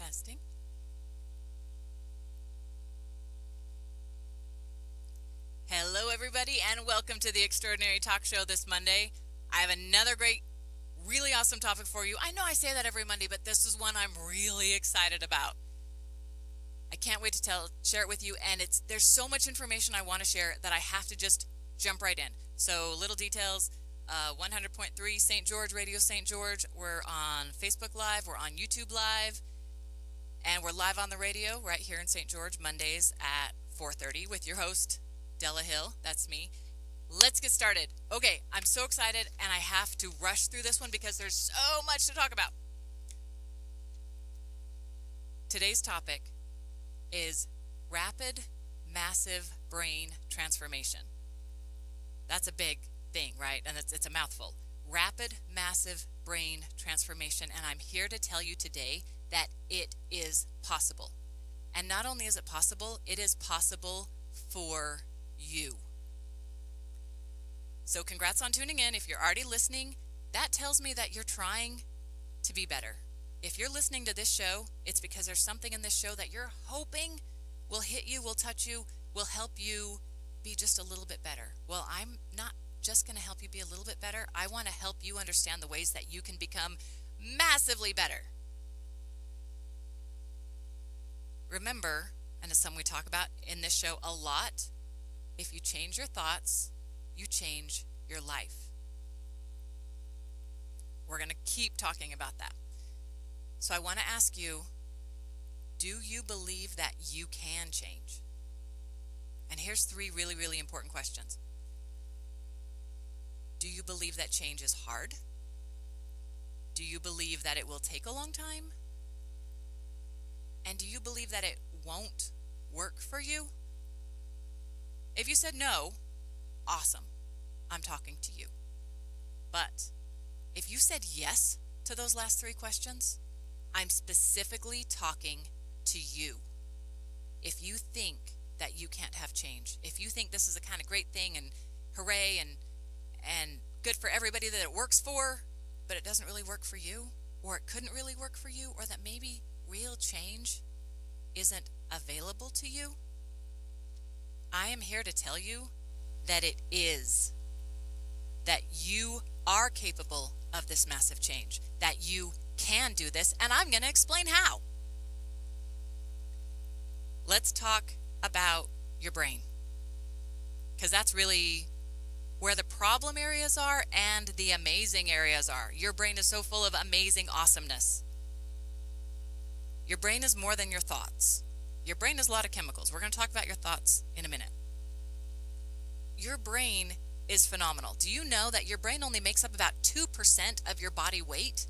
Testing. Hello, everybody, and welcome to the Extraordinary Talk Show this Monday. I have another great, really awesome topic for you. I know I say that every Monday, but this is one I'm really excited about. I can't wait to share it with you, and there's so much information I want to share that I have to just jump right in. So, little details. 100.3 St. George, Radio St. George. We're on Facebook Live. We're on YouTube Live. And we're live on the radio right here in St. George, Mondays at 4:30 with your host, Della Hill. That's me. Let's get started. Okay, I'm so excited, and I have to rush through this one because there's so much to talk about. Today's topic is rapid, massive brain transformation. That's a big thing, right? And it's a mouthful. Rapid, massive brain transformation. And I'm here to tell you today that it is possible. And not only is it possible for you. So congrats on tuning in. If you're already listening, that tells me that you're trying to be better. If you're listening to this show, it's because there's something in this show that you're hoping will hit you, will touch you, will help you be just a little bit better. Well, I'm not just going to help you be a little bit better. I want to help you understand the ways that you can become massively better. Remember, and it's something we talk about in this show a lot, if you change your thoughts, you change your life. We're going to keep talking about that. So I want to ask you, do you believe that you can change? And here's 3 really, really important questions. Do you believe that change is hard? Do you believe that it will take a long time? And do you believe that it won't work for you? If you said no, awesome. I'm talking to you. But if you said yes to those last 3 questions, I'm specifically talking to you. If you think that you can't have change, if you think this is a kind of great thing and hooray and good for everybody that it works for, but it doesn't really work for you, or it couldn't really work for you, or that maybe real change isn't available to you, I am here to tell you that it is. That you are capable of this massive change. That you can do this, and I'm going to explain how. Let's talk about your brain, because that's really where the problem areas are and the amazing areas are. Your brain is so full of amazing awesomeness. Your brain is more than your thoughts. Your brain is a lot of chemicals. We're going to talk about your thoughts in a minute. Your brain is phenomenal. Do you know that your brain only makes up about 2% of your body weight,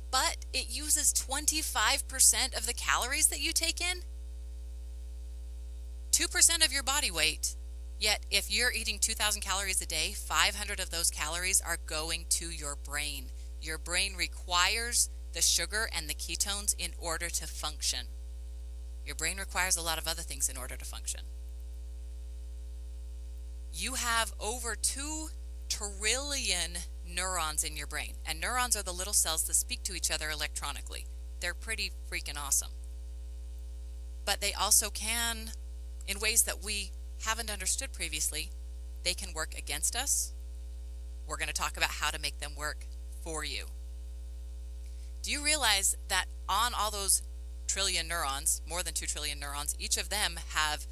but it uses 25% of the calories that you take in? 2% of your body weight, yet if you're eating 2,000 calories a day, 500 of those calories are going to your brain. Your brain requires the sugar and the ketones in order to function. Your brain requires a lot of other things in order to function. You have over 2 trillion neurons in your brain, and neurons are the little cells that speak to each other electronically. They're pretty freaking awesome. But they also can, in ways that we haven't understood previously, they can work against us. We're going to talk about how to make them work for you. Do you realize that on all those trillion neurons, more than 2 trillion neurons, each of them have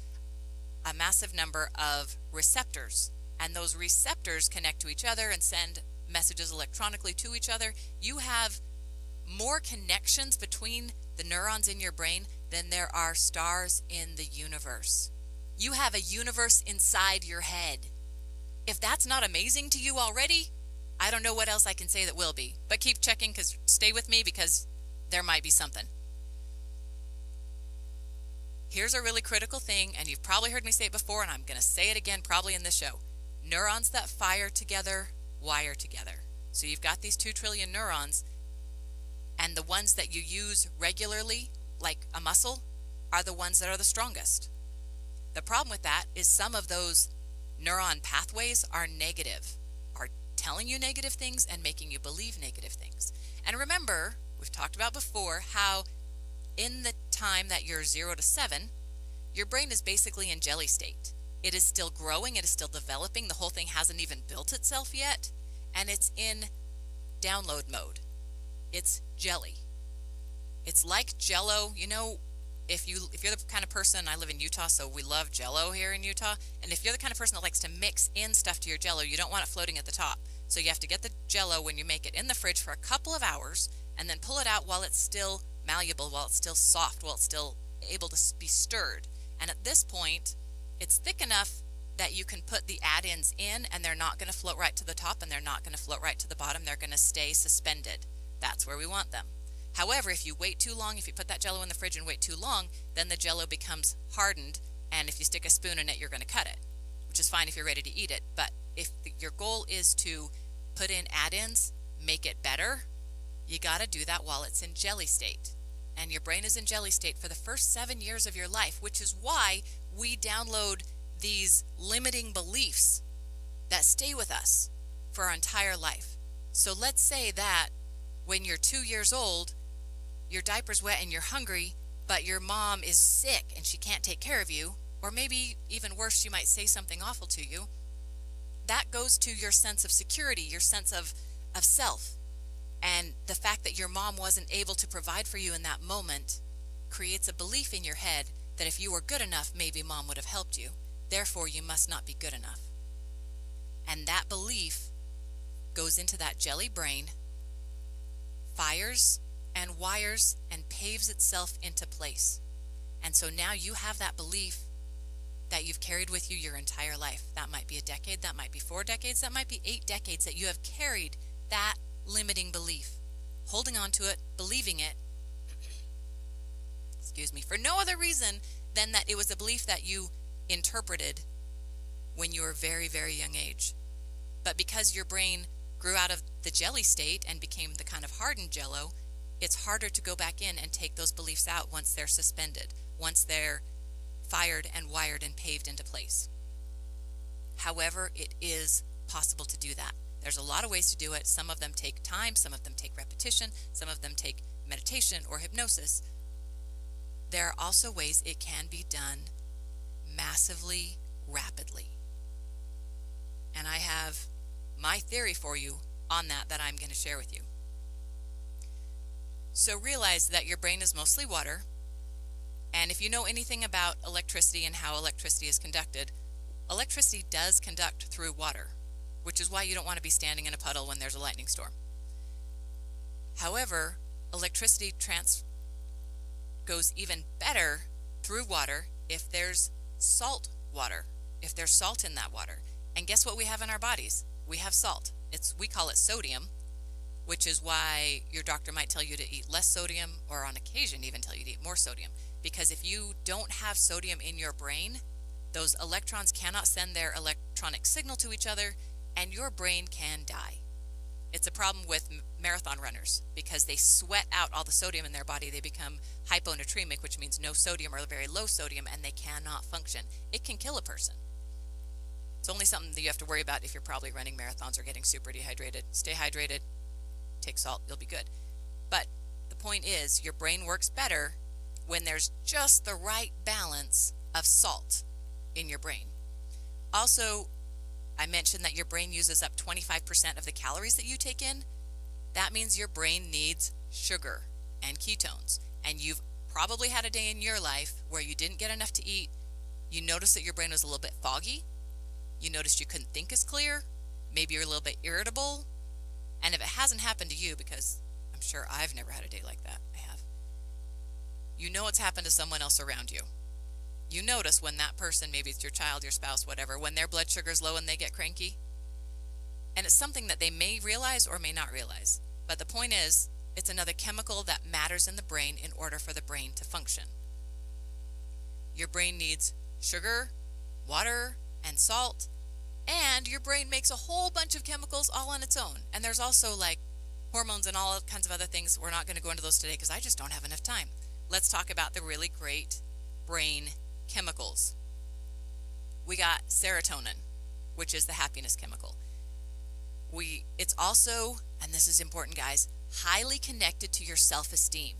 a massive number of receptors, and those receptors connect to each other and send messages electronically to each other? You have more connections between the neurons in your brain than there are stars in the universe. You have a universe inside your head. If that's not amazing to you already, I don't know what else I can say that will be. But keep checking, because stay with me, because there might be something. Here's a really critical thing, and you've probably heard me say it before, and I'm going to say it again probably in this show. Neurons that fire together wire together. So you've got these 2 trillion neurons, and the ones that you use regularly, like a muscle, are the ones that are the strongest. The problem with that is some of those neuron pathways are negative, are telling you negative things and making you believe negative things. And remember, we've talked about before how in the time that you're 0 to 7, your brain is basically in jelly state. It is still growing, it is still developing, the whole thing hasn't even built itself yet, and it's in download mode. It's jelly. It's like Jello. You know, if you're the kind of person, I live in Utah, so we love Jello here in Utah, and if you're the kind of person that likes to mix in stuff to your Jello, you don't want it floating at the top. So you have to get the Jello when you make it in the fridge for a couple of hours, and then pull it out while it's still malleable, while it's still soft, while it's still able to be stirred. And at this point, it's thick enough that you can put the add-ins in, and they're not going to float right to the top, and they're not going to float right to the bottom. They're going to stay suspended. That's where we want them. However, if you wait too long, if you put that Jello in the fridge and wait too long, then the Jello becomes hardened, and if you stick a spoon in it, you're going to cut it, which is fine if you're ready to eat it. But if your goal is to put in add-ins, make it better, you got to do that while it's in jelly state. And your brain is in jelly state for the first 7 years of your life, which is why we download these limiting beliefs that stay with us for our entire life. So let's say that when you're 2 years old, your diaper's wet and you're hungry, but your mom is sick and she can't take care of you, or maybe even worse, she might say something awful to you. That goes to your sense of security, your sense of self. And the fact that your mom wasn't able to provide for you in that moment creates a belief in your head that if you were good enough, maybe mom would have helped you. Therefore, you must not be good enough. And that belief goes into that jelly brain, fires and wires and paves itself into place. And so now you have that belief that you've carried with you your entire life. That might be a decade, that might be 4 decades, that might be 8 decades that you have carried that limiting belief, holding on to it, believing it, excuse me, for no other reason than that it was a belief that you interpreted when you were very, very young age. But because your brain grew out of the jelly state and became the kind of hardened Jello, it's harder to go back in and take those beliefs out once they're suspended, once they're fired and wired and paved into place. However, it is possible to do that. There's a lot of ways to do it. Some of them take time, some of them take repetition, some of them take meditation or hypnosis. There are also ways it can be done massively, rapidly. And I have my theory for you on that I'm going to share with you. So realize that your brain is mostly water, and if you know anything about electricity and how electricity is conducted, electricity does conduct through water, which is why you don't want to be standing in a puddle when there's a lightning storm. However, electricity goes even better through water if there's salt water, if there's salt in that water. And guess what we have in our bodies? We have salt. We call it sodium, which is why your doctor might tell you to eat less sodium, or on occasion even tell you to eat more sodium. Because if you don't have sodium in your brain, those electrons cannot send their electronic signal to each other, and your brain can die. It's a problem with marathon runners because they sweat out all the sodium in their body. They become hyponatremic, which means no sodium or very low sodium, and they cannot function. It can kill a person. It's only something that you have to worry about if you're probably running marathons or getting super dehydrated. Stay hydrated, take salt, you'll be good. But the point is, your brain works better when there's just the right balance of salt in your brain. Also, I mentioned that your brain uses up 25% of the calories that you take in. That means your brain needs sugar and ketones. And you've probably had a day in your life where you didn't get enough to eat. You noticed that your brain was a little bit foggy. You noticed you couldn't think as clear. Maybe you're a little bit irritable. And if it hasn't happened to you, because I'm sure I've never had a day like that, I have, you know it's happened to someone else around you. You notice when that person, maybe it's your child, your spouse, whatever, when their blood sugar is low and they get cranky. And it's something that they may realize or may not realize. But the point is, it's another chemical that matters in the brain in order for the brain to function. Your brain needs sugar, water, and salt, and your brain makes a whole bunch of chemicals all on its own. And there's also like hormones and all kinds of other things. We're not going to go into those today because I just don't have enough time. Let's talk about the really great brain chemicals. We got serotonin, which is the happiness chemical. It's also, and this is important guys, highly connected to your self-esteem.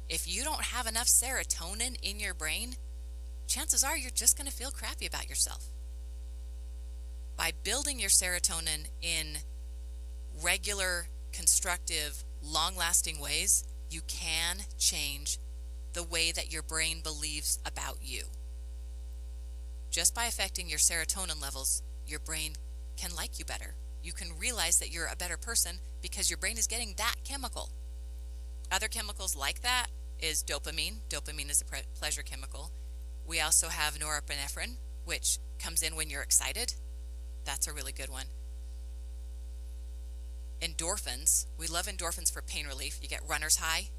If you don't have enough serotonin in your brain, chances are you're just going to feel crappy about yourself. By building your serotonin in regular, constructive, long-lasting ways, you can change the way that your brain believes about you. Just by affecting your serotonin levels, your brain can like you better. You can realize that you're a better person because your brain is getting that chemical. Other chemicals like that is dopamine. Dopamine is a pleasure chemical. We also have norepinephrine, which comes in when you're excited. That's a really good one. Endorphins. We love endorphins for pain relief. You get runner's high.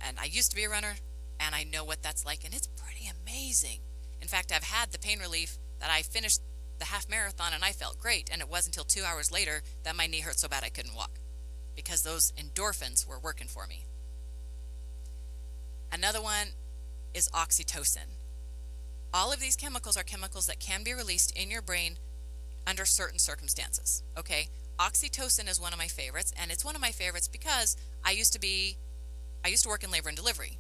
And I used to be a runner, and I know what that's like, and it's pretty amazing. In fact, I've had the pain relief that I finished the half marathon and I felt great, and it wasn't until 2 hours later that my knee hurt so bad I couldn't walk because those endorphins were working for me. Another one is oxytocin. All of these chemicals are chemicals that can be released in your brain under certain circumstances. Okay, oxytocin is one of my favorites, and it's one of my favorites because I used to work in labor and delivery.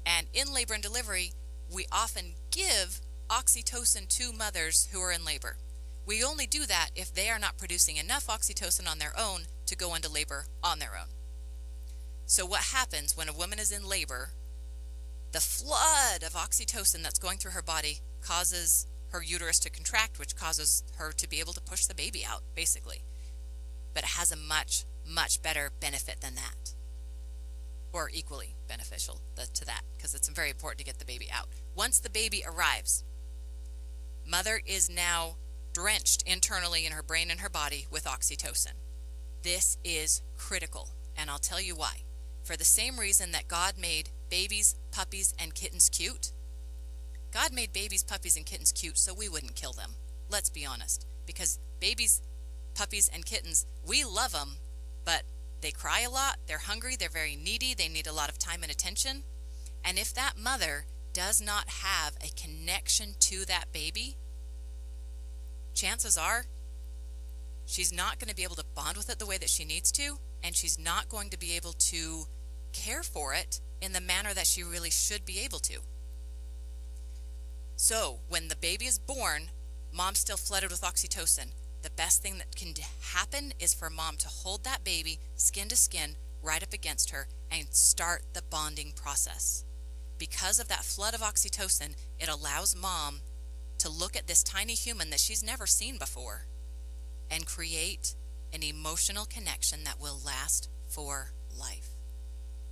And in labor and delivery, we often give oxytocin to mothers who are in labor. We only do that if they are not producing enough oxytocin on their own to go into labor on their own. So what happens when a woman is in labor, the flood of oxytocin that's going through her body causes her uterus to contract, which causes her to be able to push the baby out, basically. But it has a much, much better benefit than that. Or equally beneficial to that, because it's very important to get the baby out. Once the baby arrives, mother is now drenched internally in her brain and her body with oxytocin. This is critical, and I'll tell you why. For the same reason that God made babies, puppies, and kittens cute, God made babies, puppies, and kittens cute so we wouldn't kill them. Let's be honest. Because babies, puppies, and kittens, we love them, but they cry a lot, they're hungry, they're very needy, they need a lot of time and attention. And if that mother does not have a connection to that baby, chances are she's not going to be able to bond with it the way that she needs to, and she's not going to be able to care for it in the manner that she really should be able to. So when the baby is born, mom's still flooded with oxytocin. The best thing that can happen is for mom to hold that baby skin to skin right up against her and start the bonding process. Because of that flood of oxytocin, it allows mom to look at this tiny human that she's never seen before and create an emotional connection that will last for life.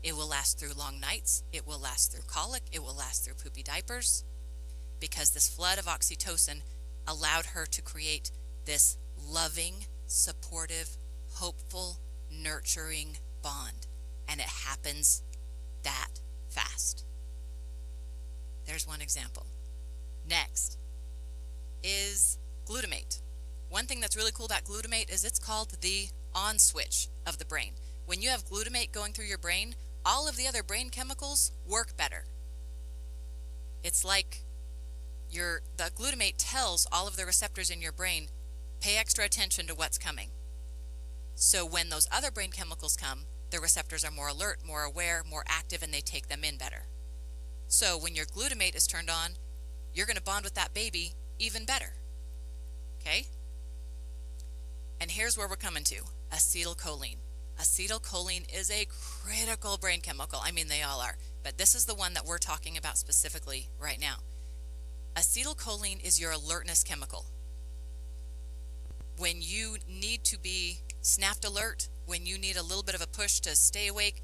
It will last through long nights, it will last through colic, it will last through poopy diapers, because this flood of oxytocin allowed her to create this loving, supportive, hopeful, nurturing bond. And it happens that fast. There's one example. Next is glutamate. One thing that's really cool about glutamate is it's called the on switch of the brain. When you have glutamate going through your brain, all of the other brain chemicals work better. It's like the glutamate tells all of the receptors in your brain, pay extra attention to what's coming. So when those other brain chemicals come, the receptors are more alert, more aware, more active, and they take them in better. So when your glutamate is turned on, you're going to bond with that baby even better. Okay? And here's where we're coming to, acetylcholine. Acetylcholine is a critical brain chemical. I mean, they all are, but this is the one that we're talking about specifically right now. Acetylcholine is your alertness chemical. When you need to be snapped alert, when you need a little bit of a push to stay awake,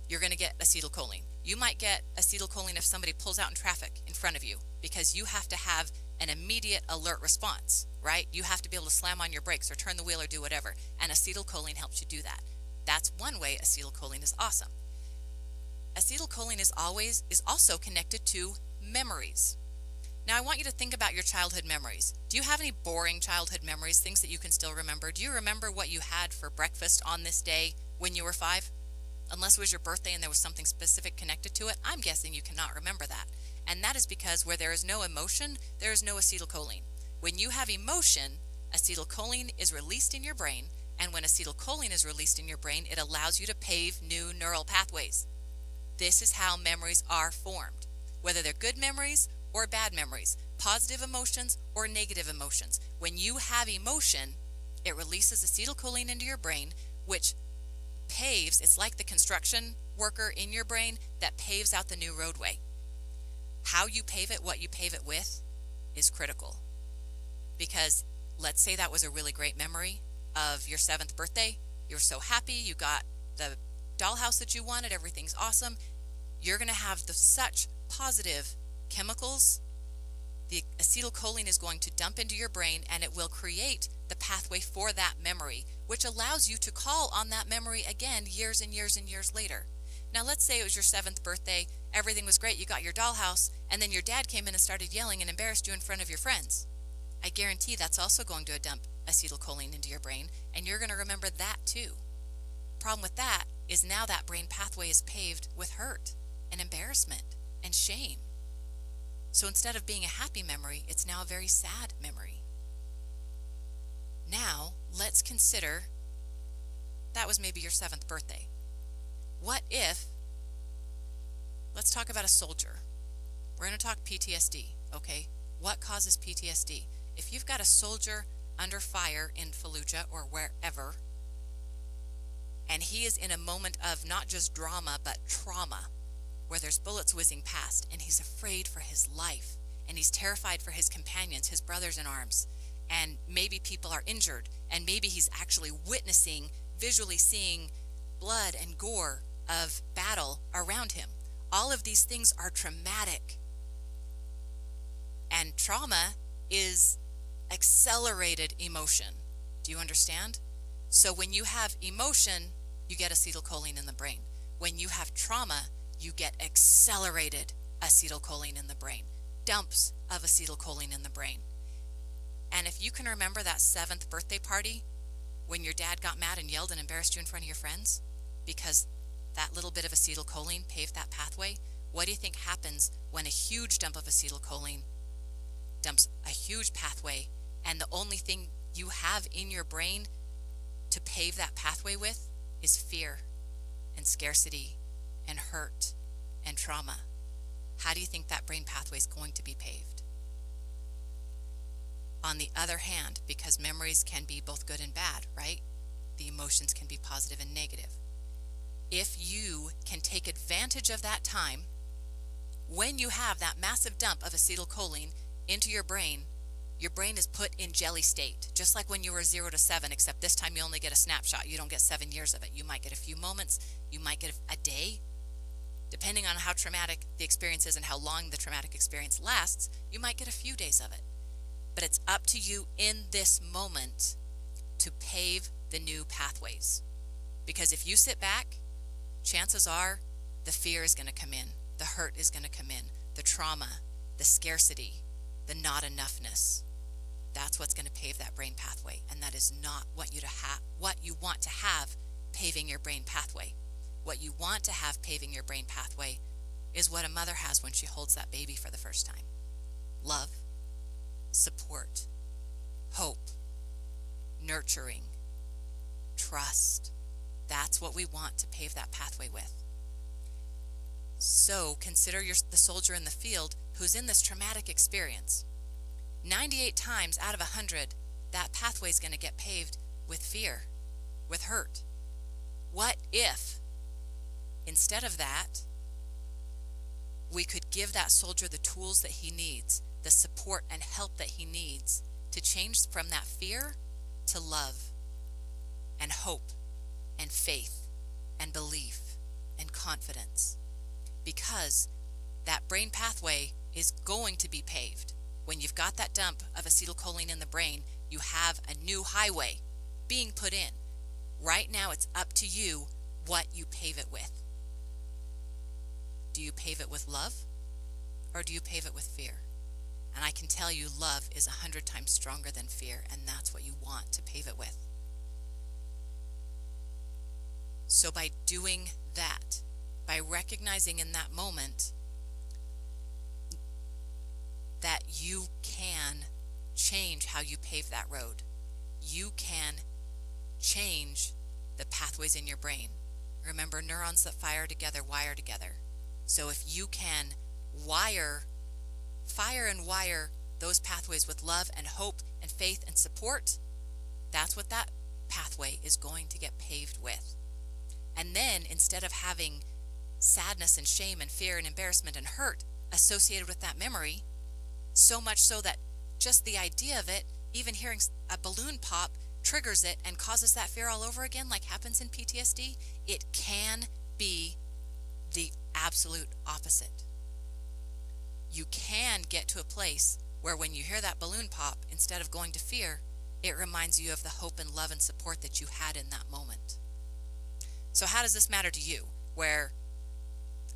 you're going to get acetylcholine. You might get acetylcholine if somebody pulls out in traffic in front of you, because you have to have an immediate alert response, right? You have to be able to slam on your brakes or turn the wheel or do whatever, and acetylcholine helps you do that. That's one way acetylcholine is awesome. Acetylcholine is also connected to memories. Now I want you to think about your childhood memories. Do you have any boring childhood memories, things that you can still remember? Do you remember what you had for breakfast on this day when you were 5? Unless it was your birthday and there was something specific connected to it, I'm guessing you cannot remember that. And that is because where there is no emotion, there is no acetylcholine. When you have emotion, acetylcholine is released in your brain, and when acetylcholine is released in your brain, it allows you to pave new neural pathways. This is how memories are formed, whether they're good memories or bad memories, positive emotions or negative emotions. When you have emotion, it releases acetylcholine into your brain, which paves, it's like the construction worker in your brain that paves out the new roadway. How you pave it, what you pave it with, is critical. Because let's say that was a really great memory of your 7th birthday. You were so happy, you got the dollhouse that you wanted, everything's awesome. You're going to have such positive chemicals. The acetylcholine is going to dump into your brain, and it will create the pathway for that memory, which allows you to call on that memory again years and years and years later. Now let's say it was your 7th birthday, everything was great, you got your dollhouse, and then your dad came in and started yelling and embarrassed you in front of your friends. I guarantee that's also going to dump acetylcholine into your brain, and you're going to remember that too. Problem with that is now that brain pathway is paved with hurt and embarrassment and shame. So instead of being a happy memory, it's now a very sad memory. Now, let's consider that was maybe your 7th birthday. What if, let's talk about a soldier. We're going to talk PTSD, okay? What causes PTSD? If you've got a soldier under fire in Fallujah or wherever, and he is in a moment of not just drama, but trauma, where there's bullets whizzing past, and he's afraid for his life, and he's terrified for his companions, his brothers in arms, and maybe people are injured, and maybe he's actually witnessing, visually seeing blood and gore of battle around him. All of these things are traumatic. And trauma is accelerated emotion. Do you understand? So when you have emotion, you get acetylcholine in the brain. When you have trauma, you get accelerated acetylcholine in the brain, dumps of acetylcholine in the brain. And if you can remember that 7th birthday party when your dad got mad and yelled and embarrassed you in front of your friends because that little bit of acetylcholine paved that pathway, what do you think happens when a huge dump of acetylcholine dumps a huge pathway, and the only thing you have in your brain to pave that pathway with is fear and scarcity and hurt and trauma? How do you think that brain pathway is going to be paved? On the other hand, because memories can be both good and bad, right? The emotions can be positive and negative. If you can take advantage of that time, when you have that massive dump of acetylcholine into your brain is put in jelly state, just like when you were 0 to 7, except this time you only get a snapshot. You don't get 7 years of it. You might get a few moments. You might get a day. Depending on how traumatic the experience is and how long the traumatic experience lasts, you might get a few days of it. But it's up to you in this moment to pave the new pathways. Because if you sit back, chances are the fear is going to come in, the hurt is going to come in, the trauma, the scarcity, the not enoughness. That's what's going to pave that brain pathway, and that is not what you want to have paving your brain pathway. What you want to have paving your brain pathway is what a mother has when she holds that baby for the first time. Love, support, hope, nurturing, trust. That's what we want to pave that pathway with. So consider the soldier in the field who's in this traumatic experience. 98 times out of 100, that pathway is going to get paved with fear, with hurt. What if, instead of that, we could give that soldier the tools that he needs, the support and help that he needs to change from that fear to love and hope and faith and belief and confidence? Because that brain pathway is going to be paved. When you've got that dump of acetylcholine in the brain, you have a new highway being put in. Right now, it's up to you what you pave it with. Do you pave it with love, or do you pave it with fear? And I can tell you love is 100 times stronger than fear, and that's what you want to pave it with. So by doing that, by recognizing in that moment that you can change how you pave that road, you can change the pathways in your brain. Remember, neurons that fire together wire together. So if you can fire and wire those pathways with love and hope and faith and support, that's what that pathway is going to get paved with. And then instead of having sadness and shame and fear and embarrassment and hurt associated with that memory, so much so that just the idea of it, even hearing a balloon pop, triggers it and causes that fear all over again, like happens in PTSD, it can be the absolute opposite. You can get to a place where when you hear that balloon pop, instead of going to fear, it reminds you of the hope and love and support that you had in that moment. So how does this matter to you? Where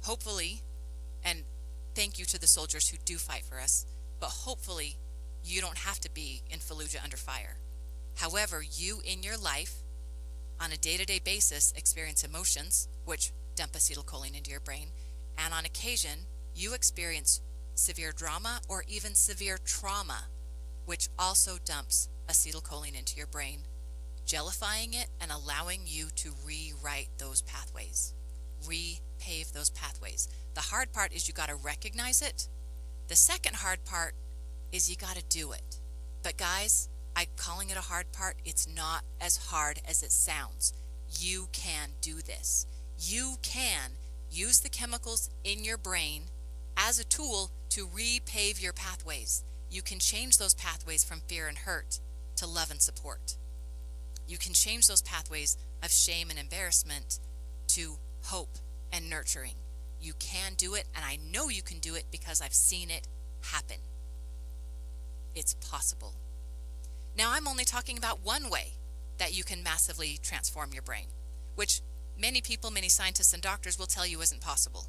hopefully, and thank you to the soldiers who do fight for us, but hopefully you don't have to be in Fallujah under fire. However, you in your life, on a day-to-day basis, experience emotions, which dump acetylcholine into your brain, and on occasion, you experience severe drama or even severe trauma, which also dumps acetylcholine into your brain, jellifying it and allowing you to rewrite those pathways, repave those pathways. The hard part is you got to recognize it. The second hard part is you got to do it. But guys, I'm calling it a hard part. It's not as hard as it sounds. You can do this. You can use the chemicals in your brain as a tool to repave your pathways. You can change those pathways from fear and hurt to love and support. You can change those pathways of shame and embarrassment to hope and nurturing. You can do it, and I know you can do it because I've seen it happen. It's possible. Now, I'm only talking about one way that you can massively transform your brain, which many people, many scientists and doctors will tell you isn't possible.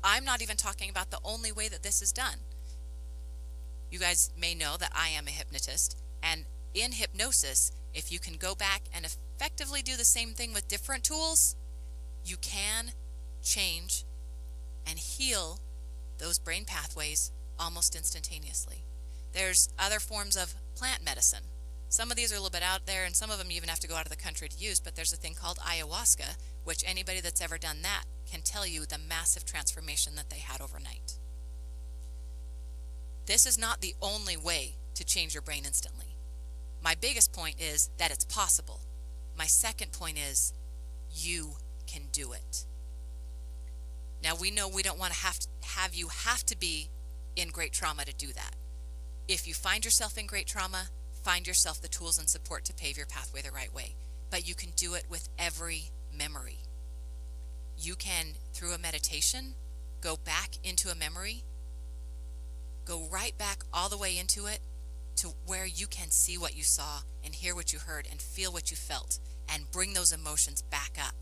I'm not even talking about the only way that this is done. You guys may know that I am a hypnotist, and in hypnosis, if you can go back and effectively do the same thing with different tools, you can change and heal those brain pathways almost instantaneously. There's other forms of plant medicine. Some of these are a little bit out there, and some of them you even have to go out of the country to use, but there's a thing called ayahuasca, which anybody that's ever done that can tell you the massive transformation that they had overnight. This is not the only way to change your brain instantly. My biggest point is that it's possible. My second point is you can do it. Now, we know we don't want to have you be in great trauma to do that. If you find yourself in great trauma, find yourself the tools and support to pave your pathway the right way. But you can do it with every memory. You can, through a meditation, go back into a memory, go right back all the way into it to where you can see what you saw and hear what you heard and feel what you felt and bring those emotions back up,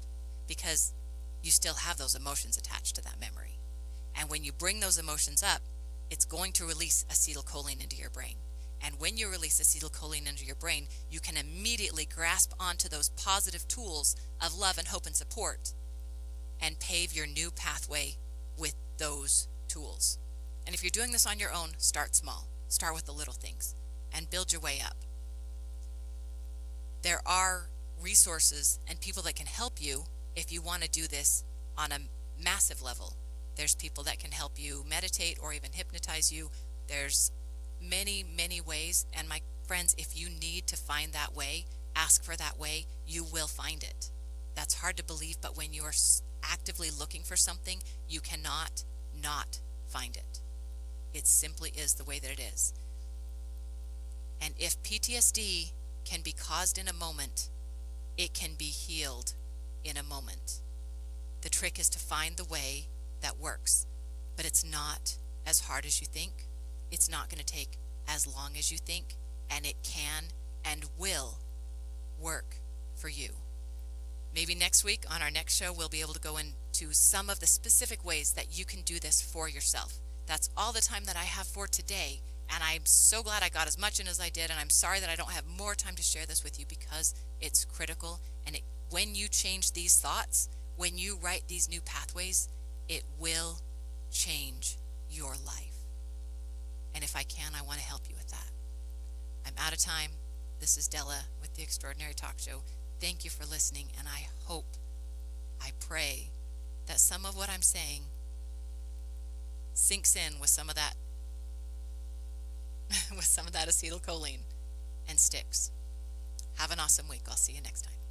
because you still have those emotions attached to that memory. And when you bring those emotions up, it's going to release acetylcholine into your brain. And when you release acetylcholine into your brain, you can immediately grasp onto those positive tools of love and hope and support and pave your new pathway with those tools. And if you're doing this on your own, start small. Start with the little things and build your way up. There are resources and people that can help you if you want to do this on a massive level. There's people that can help you meditate or even hypnotize you. There's many, many ways. And my friends, if you need to find that way, ask for that way, you will find it. That's hard to believe, but when you are actively looking for something, you cannot not find it. It simply is the way that it is. And if PTSD can be caused in a moment, it can be healed in a moment. The trick is to find the way that works, but it's not as hard as you think. It's not going to take as long as you think, and it can and will work for you. Maybe next week on our next show, we'll be able to go into some of the specific ways that you can do this for yourself. That's all the time that I have for today, and I'm so glad I got as much in as I did, and I'm sorry that I don't have more time to share this with you because it's critical. And when you change these thoughts, when you write these new pathways, it will change your life. And if I can, I want to help you with that. I'm out of time. This is Della with the Extraordinary Talk Show. Thank you for listening, and I hope, I pray that some of what I'm saying sinks in with some of that with some of that acetylcholine and sticks. Have an awesome week. I'll see you next time.